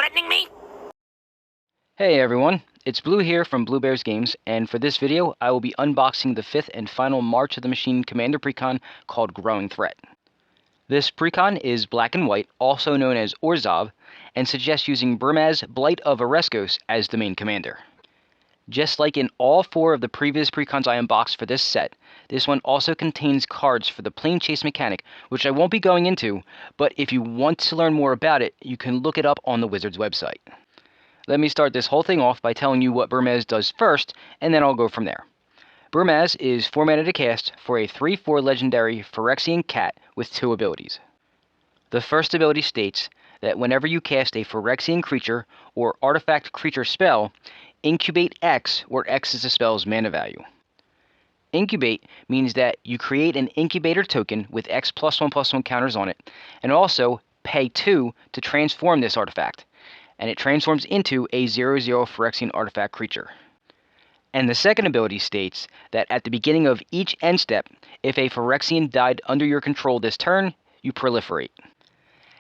threatening me? Hey everyone, it's Blue here from Blue Bears Games, and for this video I will be unboxing the 5th and final March of the Machine Commander precon called Growing Threat. This precon is black and white, also known as Orzhov, and suggests using Brimaz, Blight of Oreskos as the main commander. Just like in all 4 of the previous precons I unboxed for this set, this one also contains cards for the plane chase mechanic, which I won't be going into, but if you want to learn more about it, you can look it up on the Wizard's website. Let me start this whole thing off by telling you what Brimaz does first, and then I'll go from there. Brimaz is 4 mana to cast for a 3/4 legendary Phyrexian cat with 2 abilities. The first ability states that whenever you cast a Phyrexian creature or artifact creature spell, incubate X, where X is the spell's mana value. Incubate means that you create an incubator token with X +1/+1 counters on it, and also pay 2 to transform this artifact, and it transforms into a 0/0 Phyrexian artifact creature. And the second ability states that at the beginning of each end step, if a Phyrexian died under your control this turn, you proliferate.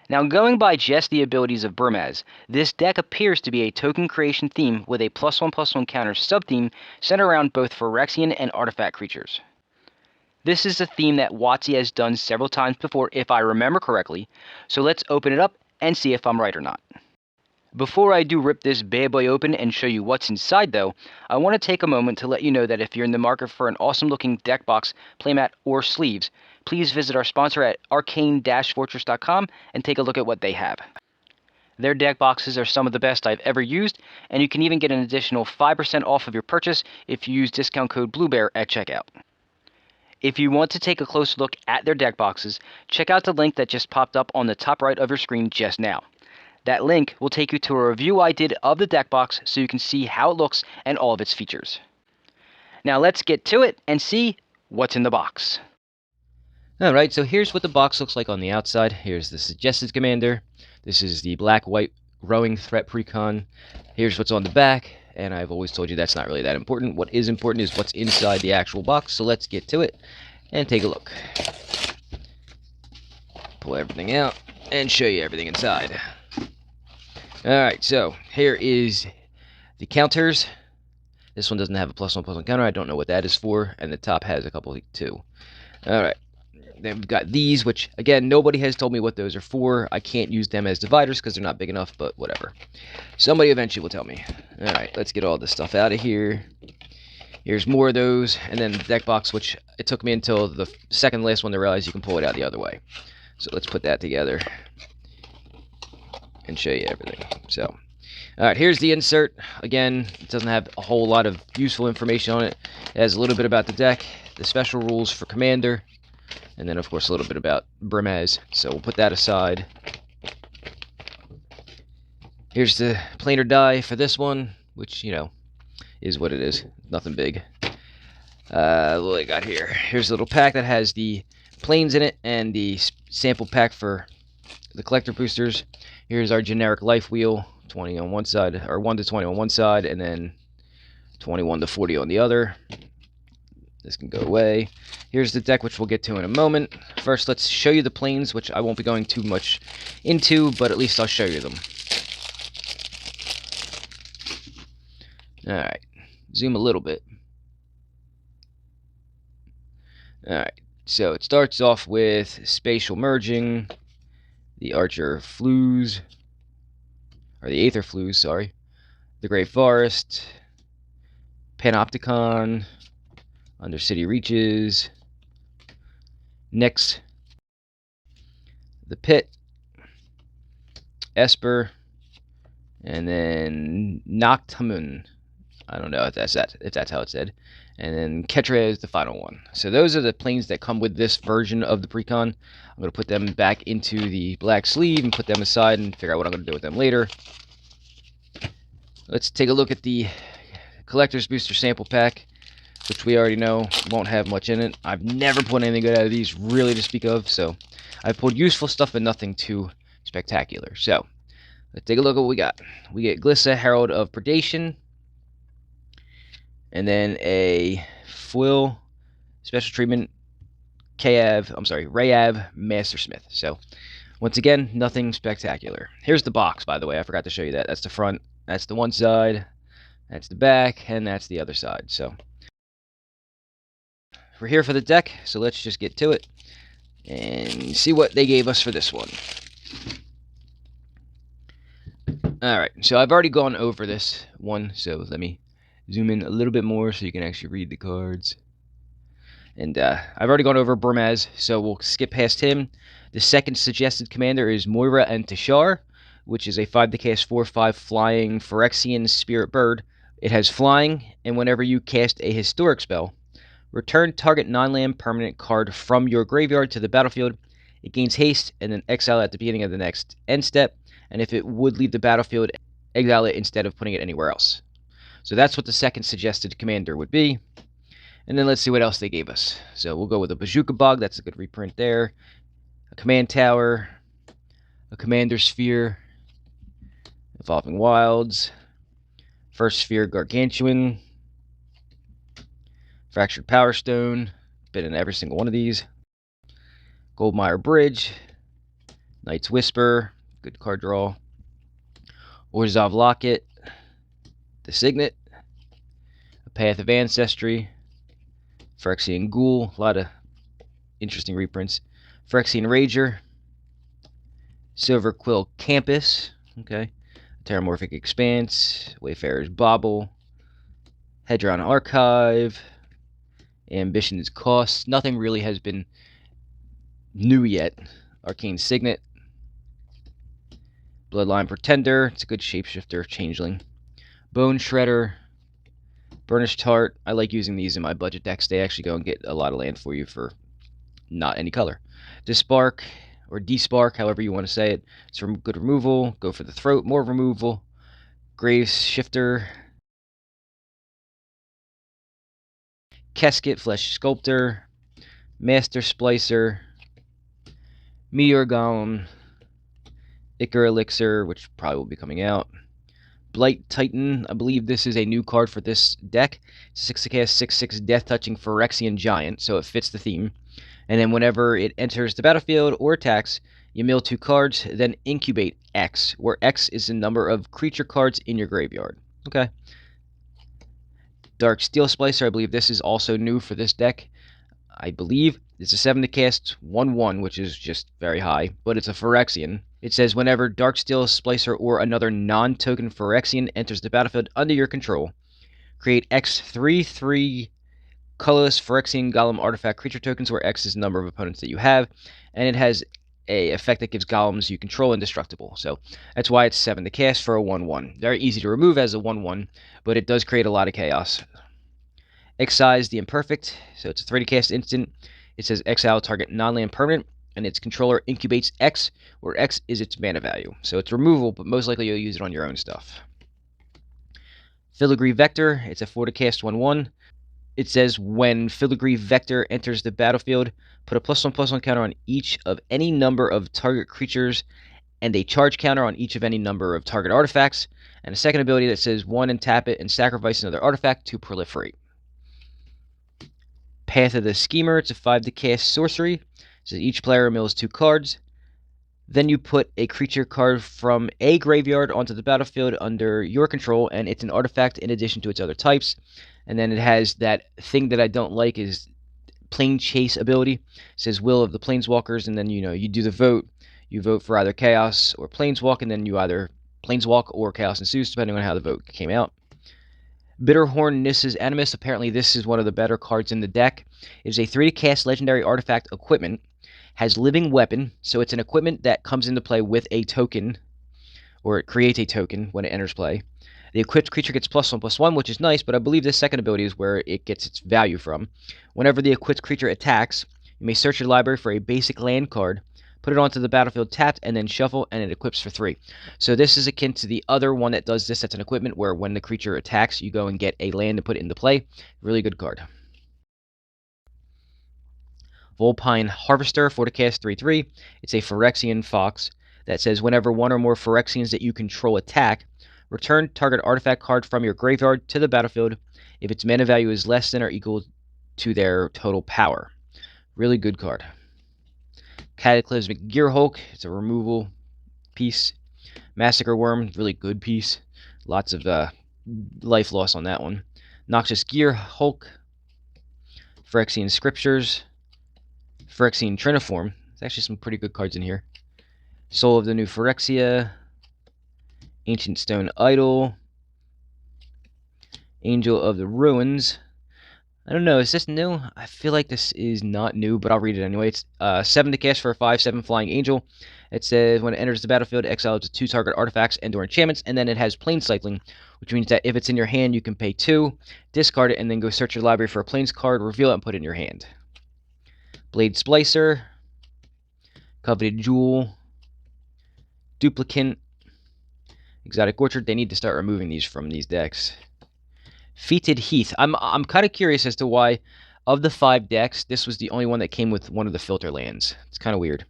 Now, going by just the abilities of Brimaz, this deck appears to be a token creation theme with a +1/+1 counter sub-theme centered around both Phyrexian and artifact creatures. This is a theme that WotC has done several times before, if I remember correctly, so let's open it up and see if I'm right or not. Before I do rip this bad boy open and show you what's inside though, I want to take a moment to let you know that if you're in the market for an awesome looking deck box, playmat, or sleeves, please visit our sponsor at arcane-fortress.com and take a look at what they have. Their deck boxes are some of the best I've ever used, and you can even get an additional 5% off of your purchase if you use discount code BLUEBEAR at checkout. If you want to take a closer look at their deck boxes, check out the link that just popped up on the top right of your screen just now. That link will take you to a review I did of the deck box so you can see how it looks and all of its features. Now let's get to it and see what's in the box. Alright, so here's what the box looks like on the outside. Here's the suggested commander. This is the black-white Growing Threat precon. Here's what's on the back, and I've always told you that's not really that important. What is important is what's inside the actual box, so let's get to it and take a look. Pull everything out and show you everything inside. Alright, so here is the counters. This one doesn't have a +1/+1 counter. I don't know what that is for. And the top has a couple too. Alright, then we've got these, which, again, nobody has told me what those are for. I can't use them as dividers because they're not big enough, but whatever. Somebody eventually will tell me. Alright, let's get all this stuff out of here. Here's more of those. And then the deck box, which it took me until the second last one to realize you can pull it out the other way. So let's put that together and show you everything. So, alright, here's the insert. Again, it doesn't have a whole lot of useful information on it. It has a little bit about the deck, the special rules for Commander, and then, of course, a little bit about Brimaz. So we'll put that aside. Here's the planar die for this one, which, you know, is what it is. Nothing big. What I got here? Here's a little pack that has the planes in it and the sample pack for the collector boosters. Here's our generic life wheel, 20 on one side, or 1 to 20 on one side, and then 21 to 40 on the other. This can go away. Here's the deck, which we'll get to in a moment. First, let's show you the planes, which I won't be going too much into, but at least I'll show you them. Alright, zoom a little bit. Alright, so it starts off with Spatial Merging, the Archer Flues, or the Aether Flues, sorry, the Great Forest, Panopticon, Undercity Reaches, Nyx, the Pit, Esper, and then Noctamun. I don't know if that's how it's said. And then Ketra is the final one. So those are the planes that come with this version of the precon. I'm going to put them back into the black sleeve and put them aside and figure out what I'm going to do with them later. Let's take a look at the Collector's Booster Sample Pack, which we already know won't have much in it. I've never pulled anything good out of these really to speak of, so I've pulled useful stuff but nothing too spectacular. So let's take a look at what we got. We get Glissa, Herald of Predation, and then a foil special treatment Rayav Mastersmith. So Once again, nothing spectacular. Here's the box, by the way. I forgot to show you that. That's the front, that's the one side, that's the back, and that's the other side. So we're here for the deck, so let's just get to it and see what they gave us for this one. Alright, so I've already gone over this one, so let me zoom in a little bit more so you can actually read the cards. And I've already gone over Brimaz, so we'll skip past him. The second suggested commander is Moira and Tashar, which is a 5-cast 4/5 flying Phyrexian spirit bird. It has flying, and whenever you cast a historic spell, return target non-land permanent card from your graveyard to the battlefield. It gains haste, and then exile at the beginning of the next end step, and if it would leave the battlefield, exile it instead of putting it anywhere else. So that's what the second suggested commander would be. And then let's see what else they gave us. So we'll go with a Bazooka Bog. That's a good reprint there. A Command Tower. A Commander Sphere. Evolving Wilds. First Sphere Gargantuan. Fractured Power Stone. Been in every single one of these. Goldmire Bridge. Knight's Whisper. Good card draw. Orzhov Locket. The Signet. A Path of Ancestry. Phyrexian Ghoul, a lot of interesting reprints. Phyrexian Rager, Silver Quill Campus, okay. Terramorphic Expanse, Wayfarer's Bauble, Hedron Archive, Ambition's Cost. Nothing really has been new yet. Arcane Signet, Bloodline Pretender, it's a good shapeshifter, changeling. Bone Shredder, Burnished Heart. I like using these in my budget decks. They actually go and get a lot of land for you for not any color. Despark, or Despark, however you want to say it. It's from good removal. Go for the throat, more removal. Grave Shifter. Kesket, Flesh Sculptor. Master Splicer. Meteor Golem. Ichor Elixir, which probably will be coming out. Blight Titan, I believe this is a new card for this deck. It's a 6-cast 6/6 Death Touching Phyrexian Giant, so it fits the theme. And then whenever it enters the battlefield or attacks, you mill 2 cards, then incubate X, where X is the number of creature cards in your graveyard. Okay. Dark Steel Splicer, I believe this is also new for this deck. I believe it's a 7-cast 1/1, which is just very high, but it's a Phyrexian. It says whenever Darksteel Splicer or another non-token Phyrexian enters the battlefield under your control, create X 3/3 colorless Phyrexian Golem artifact creature tokens where X is the number of opponents that you have, and it has a effect that gives golems you control indestructible. So that's why it's 7 to cast for a 1/1. Very easy to remove as a 1/1, but it does create a lot of chaos. Excise the Imperfect, so it's a 3 to cast instant. It says exile target non-land permanent, and its controller incubates X, where X is its mana value. So it's removal, but most likely you'll use it on your own stuff. Filigree Vector, it's a 4 to cast 1/1. It says when Filigree Vector enters the battlefield, put a +1/+1 counter on each of any number of target creatures and a charge counter on each of any number of target artifacts. And a second ability that says 1 and tap it and sacrifice another artifact to proliferate. Path of the Schemer, it's a 5 to cast sorcery. So each player mills 2 cards. Then you put a creature card from a graveyard onto the battlefield under your control, and it's an artifact in addition to its other types. And then it has that thing that I don't like is Plane Chase ability. It says Will of the Planeswalkers, and then you do the vote. You vote for either Chaos or Planeswalk, and then you either Planeswalk or Chaos ensues, depending on how the vote came out. Bitterhorn Nissa's Animus. Apparently this is one of the better cards in the deck. It is a 3 to cast legendary artifact equipment. Has Living Weapon, so it's an equipment that comes into play with a token, or it creates a token when it enters play. The equipped creature gets +1/+1, which is nice, but I believe this second ability is where it gets its value from. Whenever the equipped creature attacks, you may search your library for a basic land card, put it onto the battlefield tapped, and then shuffle, and it equips for 3. So this is akin to the other one that does this, that's an equipment, where when the creature attacks, you go and get a land to put into play. Really good card. Volpine Harvester, 4 to cast 3/3. It's a Phyrexian Fox that says whenever one or more Phyrexians that you control attack, return target artifact card from your graveyard to the battlefield if its mana value is less than or equal to their total power. Really good card. Cataclysmic Gear Hulk, it's a removal piece. Massacre Worm, really good piece. Lots of life loss on that one. Noxious Gear Hulk. Phyrexian Scriptures. Phyrexian Triniform. There's actually some pretty good cards in here. Soul of the New Phyrexia. Ancient Stone Idol. Angel of the Ruins. I don't know, is this new? I feel like this is not new, but I'll read it anyway. It's 7 to cast for a 5/7 Flying Angel. It says when it enters the battlefield, exile up to 2 target artifacts and or enchantments, and then it has Plane Cycling, which means that if it's in your hand, you can pay 2, discard it, and then go search your library for a Planes card, reveal it, and put it in your hand. Blade Splicer, Coveted Jewel, Duplicant, Exotic Orchard. They need to start removing these from these decks. Feated Heath. I'm kind of curious as to why, of the 5 decks, this was the only one that came with one of the filter lands. It's kind of weird.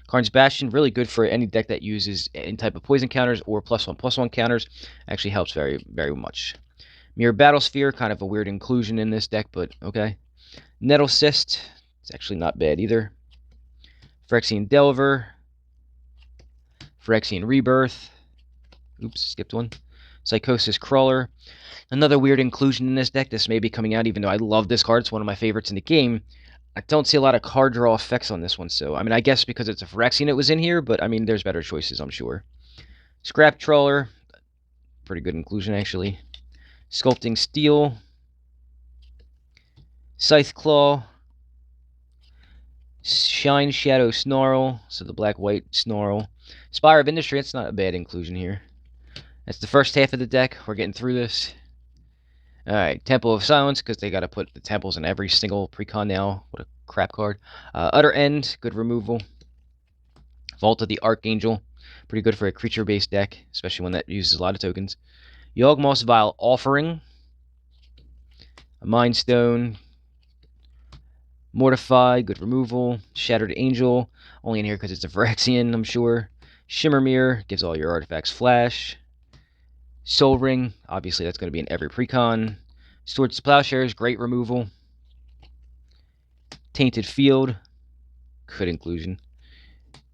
Karn's Bastion, really good for any deck that uses any type of poison counters or +1/+1 counters. Actually helps very, very much. Mirror Battlesphere, kind of a weird inclusion in this deck, but okay. Nettle Cyst, it's actually not bad either. Phyrexian Delver. Phyrexian Rebirth. Oops, skipped one. Psychosis Crawler. Another weird inclusion in this deck. This may be coming out, even though I love this card. It's one of my favorites in the game. I don't see a lot of card draw effects on this one, so, I mean, I guess because it's a Phyrexian it was in here, but, I mean, there's better choices, I'm sure. Scrap Trawler. Pretty good inclusion, actually. Sculpting Steel. Scythe Claw. Shine Shadow Snarl, so the black-white Snarl. Spire of Industry, that's not a bad inclusion here. That's the first half of the deck. We're getting through this. Alright, Temple of Silence, because they got to put the temples in every single precon now. What a crap card. Utter End, good removal. Vault of the Archangel, pretty good for a creature-based deck, especially one that uses a lot of tokens. Yawgmoth's Vile Offering. A Mind Stone. Mortify, good removal. Shattered Angel, only in here because it's a Phyrexian, I'm sure. Shimmer Mirror, gives all your artifacts flash. Soul Ring, obviously that's going to be in every precon. Swords to Plowshares, great removal. Tainted Field, good inclusion.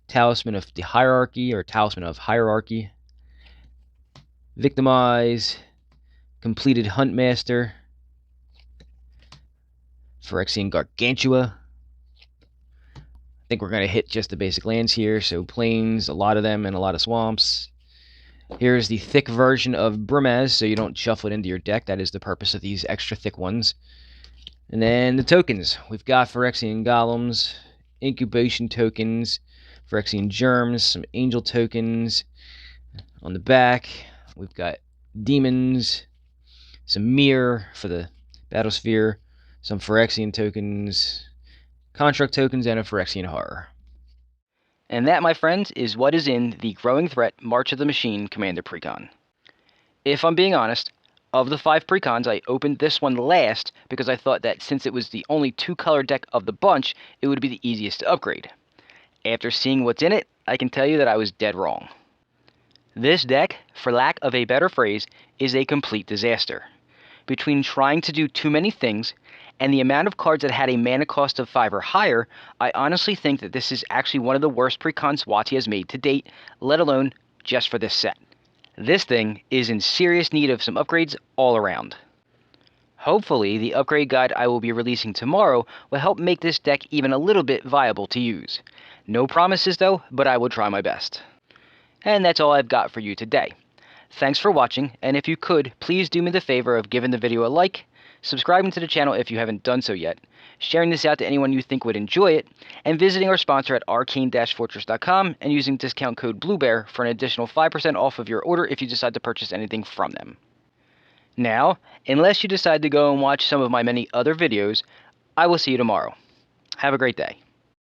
Talisman of the Hierarchy, or Talisman of Hierarchy. Victimize. Completed Huntmaster. Phyrexian Gargantua. I think we're going to hit just the basic lands here, so plains, a lot of them, and a lot of swamps. Here's the thick version of Brimaz, so you don't shuffle it into your deck. That is the purpose of these extra thick ones. And then the tokens. We've got Phyrexian Golems, Incubation tokens, Phyrexian Germs, some Angel tokens. On the back, we've got Demons, some Mirror for the Battlesphere, some Phyrexian tokens, Construct tokens, and a Phyrexian Horror. And that, my friends, is what is in the Growing Threat March of the Machine Commander Precon. If I'm being honest, of the 5 precons, I opened this one last because I thought that since it was the only 2-color deck of the bunch, it would be the easiest to upgrade. After seeing what's in it, I can tell you that I was dead wrong. This deck, for lack of a better phrase, is a complete disaster. Between trying to do too many things and the amount of cards that had a mana cost of 5 or higher, I honestly think that this is actually one of the worst precons WotC has made to date, let alone just for this set. This thing is in serious need of some upgrades all around. Hopefully, the upgrade guide I will be releasing tomorrow will help make this deck even a little bit viable to use. No promises though, but I will try my best. And that's all I've got for you today. Thanks for watching, and if you could, please do me the favor of giving the video a like, subscribing to the channel if you haven't done so yet, sharing this out to anyone you think would enjoy it, and visiting our sponsor at arcane-fortress.com and using discount code BlueBear for an additional 5% off of your order if you decide to purchase anything from them. Now, unless you decide to go and watch some of my many other videos, I will see you tomorrow. Have a great day.